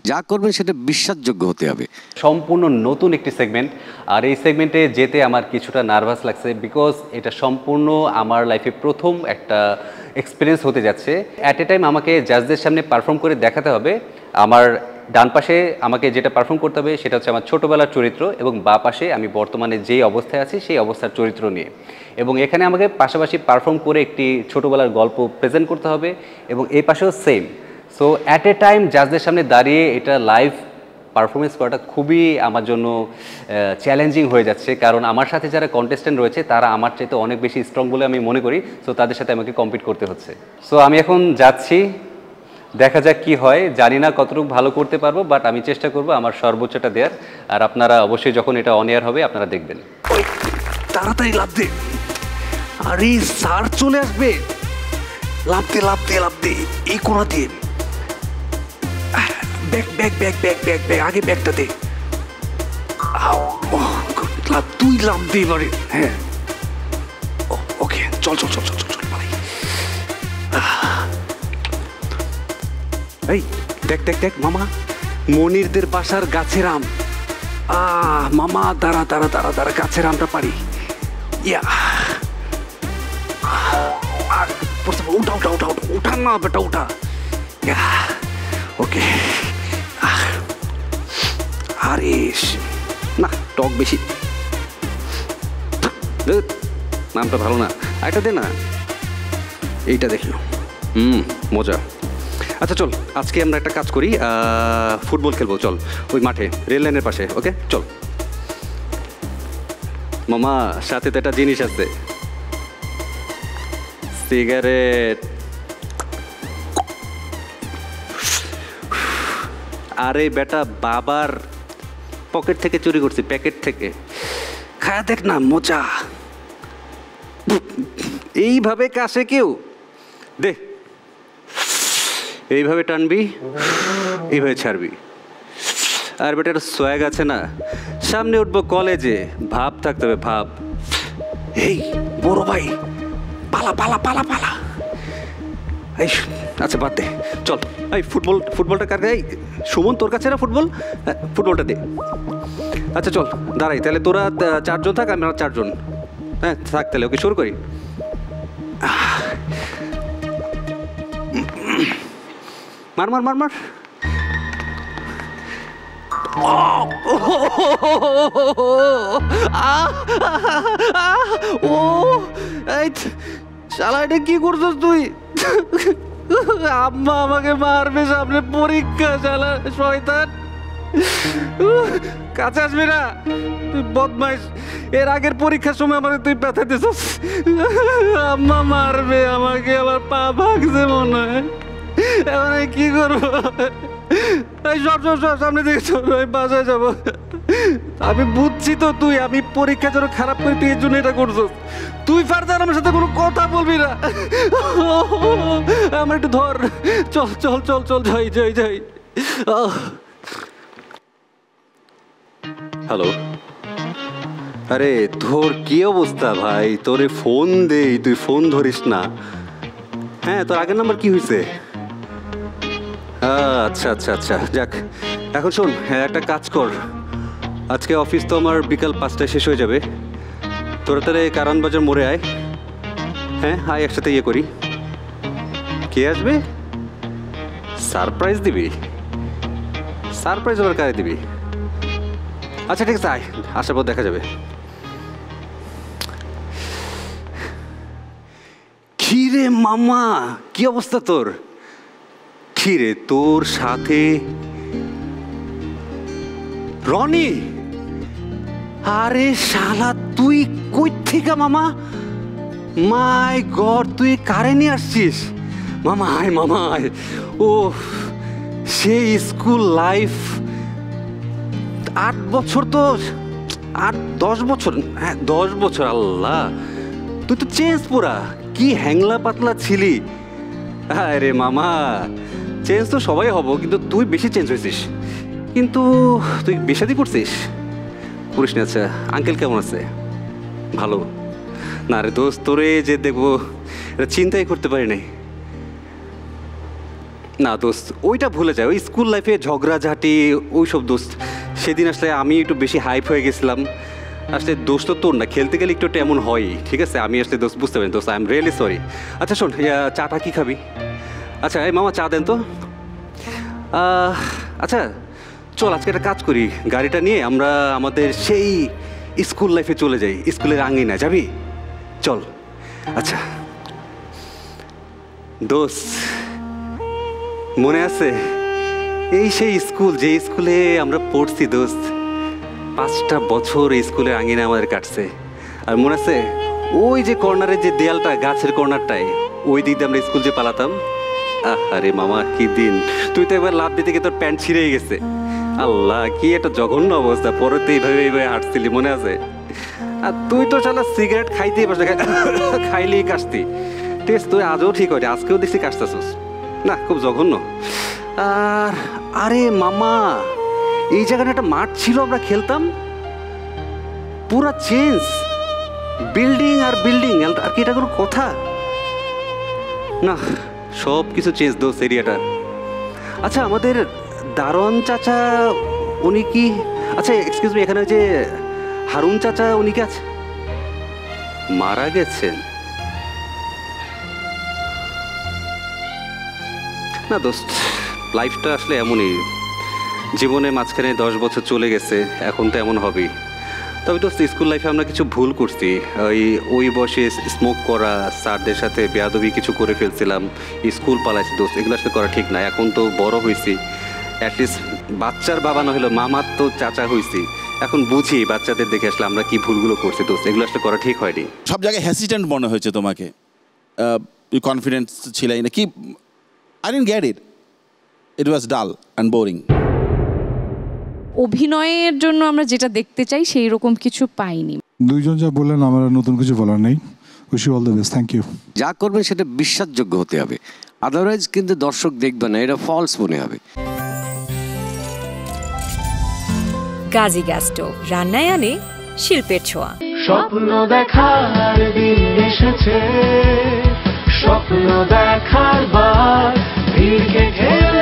যা করবেন সেটা বিশ্বাসযোগ্য হতে হবে। সম্পূর্ণ নতুন একটি সেগমেন্ট, আর এই সেগমেন্টে যেতে আমার কিছুটা নার্ভাস লাগছে, বিকজ এটা সম্পূর্ণ আমার লাইফে প্রথম একটা এক্সপিরিয়েন্স হতে যাচ্ছে। অ্যাট এ টাইম আমাকে জাজদের সামনে পারফর্ম করে দেখাতে হবে। আমার ডান পাশে আমাকে যেটা পারফর্ম করতে হবে সেটা হচ্ছে আমার ছোটোবেলার চরিত্র, এবং বাঁ পাশে আমি বর্তমানে যেই অবস্থায় আছি সেই অবস্থার চরিত্র নিয়ে। এবং এখানে আমাকে পাশাপাশি পারফর্ম করে একটি ছোটোবেলার গল্প প্রেজেন্ট করতে হবে, এবং এই পাশেও same. So at a time জাজদের সামনে দাঁড়িয়ে এটা লাইভ পারফরমেন্স করাটা খুবই আমার জন্য চ্যালেঞ্জিং হয়ে যাচ্ছে, কারণ আমার সাথে যারা কন্টেস্ট্যান্ট রয়েছে তারা আমার চাইতে অনেক বেশি স্ট্রং বলে আমি মনে করি। সো তাদের সাথে আমাকে কম্পিট করতে হচ্ছে। সো আমি এখন যাচ্ছি, দেখা যাক কি হয়। জানি না কতটুকু ভালো করতে পারবো, বাট আমি চেষ্টা করবো আমার সর্বোচ্চটা দেওয়ার। আর আপনারা অবশ্যই যখন এটা অন এয়ার হবে আপনারা দেখবেন। তাড়াতাড়ি লাফ দে, আরে স্যার চলে আসবে। লাফ দে লাফ দে লাফ দে, এই কোনা দিয়ে। Bag bag bag bag bag bag, আগে ব্যাগটা দে। তুই লাফ দে এবারে। হ্যাঁ ওকে, চল চল চল চল চল ভাই। এই দেখ দেখ দেখ মামা, মনিরদের বাসার গাছের আম। মামা দাঁড়া দাঁড়া দাঁড়া দাঁড়া, গাছের আমটা পারি। ইয়া উঠা উঠা উঠা উঠা না বেটা, উঠা। ওকে, আরে না টক বেশি, নামটা ভালো না, এটা দে না, এইটা দেখলো। মজা। আচ্ছা চল, আজকে আমরা একটা কাজ করি, ফুটবল খেলবো। চল ওই মাঠে, রেল লাইনের পাশে। ওকে চল। মামা সাথে তো একটা জিনিস আছে, সিগারেট। আরে বেটা, বাবার পকেট থেকে চুরি করছি, প্যাকেট থেকে। খায়া দেখ না, মজা। এইভাবে কাছে কেউ দে, এইভাবে টানবি, এইভাবে ছাড়বি। আর বেটা একটা সোয়াগ আছে না, সামনে উঠবো কলেজে, ভাব থাকতে হবে, ভাব। এই বড় ভাই, পালা পালা পালা পালা। এই আচ্ছা বাদ দে, চল। এই ফুটবলটা কার গায়ে? সুমন তোর কাছে না ফুটবল? ফুটবলটা দে। আচ্ছা চল দাঁড়াই, তাহলে তোরা 4 জন থাক, আমরা 4 জন। হ্যাঁ থাক, তাহলে ওকে শুরু করি। মার মার মার মার। ও এই শালা, এটা কি করছিস তুই? আম্মা আমাকে মারবে, সামনে পরীক্ষা। শালা শয়তান, কাছে আসবি না তুই, বদমাইশ। এর আগের পরীক্ষার সময় আমাকে তুই ব্যথা দিছিস। আম্মা মারবে আমাকে, আমার পা ভাগছে মনে হয়। এখন কি করবো? এই সব সব সব সামনে দিকে চল, আমি বাসায় যাবো। আমি বুঝছি তো তুই, আমি পরীক্ষা যেন খারাপ করি, তুই এর জন্য এটা করছিস। তুই ফার্দার আমার সাথে কোনো কথা বলবি না। আমার একটু ধর, চল চল চল চল, যাই যাই যাই। হ্যালো, আরে তোর কি অবস্থা ভাই? তোরে ফোন দেই, তুই ফোন ধরিস না। হ্যাঁ, তোর আগের নাম্বার কি হয়েছে? আচ্ছা আচ্ছা আচ্ছা, যাক। এখন শোন, হ্যাঁ একটা কাজ কর, আজকে অফিস তো আমার বিকাল 5টায় শেষ হয়ে যাবে। তোরা তাহলে কারণ বাজার মোড়ে আয়। হ্যাঁ আয়, একসাথে ইয়ে করি। কে আসবে? সারপ্রাইজ দিবি? সারপ্রাইজ আবার কারে দিবি? আচ্ছা ঠিক আছে, আয়, আসার পর দেখা যাবে। কি রে মামা, কি অবস্থা তোর? কি রে, তোর সাথে রনি? আরে শালা, তুই কই থেকে মামা? মাই গড, তুই কারে নিয়ে আসছিস? মামা আয়, মামা আয়। ও সেই স্কুল লাইফ, 8 বছর তো, 8-10 বছর, হ্যাঁ 10 বছর। আল্লাহ, তুই তো চেঞ্জ পুরা, কি হ্যাংলা পাতলা ছিলি। আরে মামা, চেঞ্জ তো সবাই হব, কিন্তু তুই বেশি চেঞ্জ হয়েছিস। কিন্তু তুই বিয়ে শাদী করছিস? করিস না? আচ্ছা, আঙ্কেল কেমন আছে? ভালো। না রে দোস্ত, তোরে যে দেখবো এটা চিন্তাই করতে পারি নাই। না দোস্ত, ওইটা ভুলে যায়, ওই স্কুল লাইফে ঝগড়াঝাটি ওইসব দোস্ত। সেদিন আসলে আমি একটু বেশি হাইপ হয়ে গেছিলাম। আসলে দোষ তো তোর না, খেলতে গেলে একটু এমন হয়, ঠিক আছে? আমি আসলে দোস্ত বুঝতে পারি দোস্ত, আই এম রিয়েলি সরি। আচ্ছা শোন, চাটা কি খাবি? আচ্ছা এই মামা চা দেন তো। আচ্ছা চল আজকে একটা কাজ করি, গাড়িটা নিয়ে আমরা আমাদের সেই স্কুল লাইফে চলে যাই, স্কুলের আঙিনায় যাবি? চল। আচ্ছা দোস্ত, মনে আছে এই সেই স্কুল, যে স্কুলে আমরা পড়ছি দোস্ত? 5টা বছর এই স্কুলের আঙিনা আমাদের কাটছে। আর মনে আছে ওই যে কর্নারের যে দেয়ালটা, গাছের কর্নারটায়, ওই দিক দিয়ে আমরা স্কুল যে পালাতাম? আরে মামা কি দিন! তুই তো একবার লাফ দিতে গিয়ে তোর প্যান্ট ছিঁড়ে গেছে। আল্লাহ কি একটা জঘন্য অবস্থা, পরে তো এইভাবে হাঁটছিলি, মনে আছে? আর তুই তো শালা সিগারেট খাইতেই পারছিস, খাইলেই কাশতি। ঠিক আছে, তুই আজও ঠিক হয়, আজকেও দেখছি কাশতেছিস। না খুব জঘন্য। আর আরে মামা, এই জায়গাটা একটা মাঠ ছিল, আমরা খেলতাম, পুরা চেঞ্জ, বিল্ডিং আর বিল্ডিং। আর কি এটা কোনো কথা? না সব কিছু চেঞ্জ দোস্ত এরিয়াটা। আচ্ছা আমাদের দারোয়ান চাচা উনি কি, আচ্ছা এক্সকিউজ মি, এখানে যে হারুন চাচা উনি কি আছে? মারা গেছেন? না দোস্ত, লাইফটা আসলে এমনই, জীবনে মাঝখানে 10 বছর চলে গেছে, এখন তো এমন হবেই। তবে দোস্ত স্কুল লাইফে আমরা কিছু ভুল করছি, ওই বয়সে স্মোক করা, স্যারদের সাথে বেয়াদবি কিছু করে ফেলছিলাম, স্কুল পালাইছি দোস্ত, এগুলো আসলে করা ঠিক না। এখন তো বড় হয়েছি, অ্যাটলিস্ট বাচ্চার বাবা না হলেও মামার তো চাচা হয়েছি, এখন বুঝি বাচ্চাদের দেখে আসলে আমরা কি ভুলগুলো করছি দোস্ত, এগুলো আসলে করা ঠিক হয়নি। সব জায়গায় হ্যাসিটেন্ট মনে হয়েছে তোমাকে, কনফিডেন্স ছিলাই না কি? আই ডিডন্ট গেট ইট, ইট ওয়াজ ডাল অ্যান্ড বোরিং। অভিনয়ের জন্য আমরা যেটা দেখতে চাই সেই রকম কিছু পাইনি। দুইজন যা বললেন, আমার নতুন কিছু বলার নেই। Wish you all the best, thank you. যা করবেন সেটা বিশ্বাসযোগ্য হতে হবে, আদারওয়াইজ কিন্তু দর্শক দেখবে না, এটা ফলস মনে হবে। গাজী গ্যাস স্টোভ, রান্নায় আনে শিল্পের ছোঁয়া। স্বপ্ন দেখার দিন এসেছে, স্বপ্ন দেখার বার ভিড়কে ঘেরা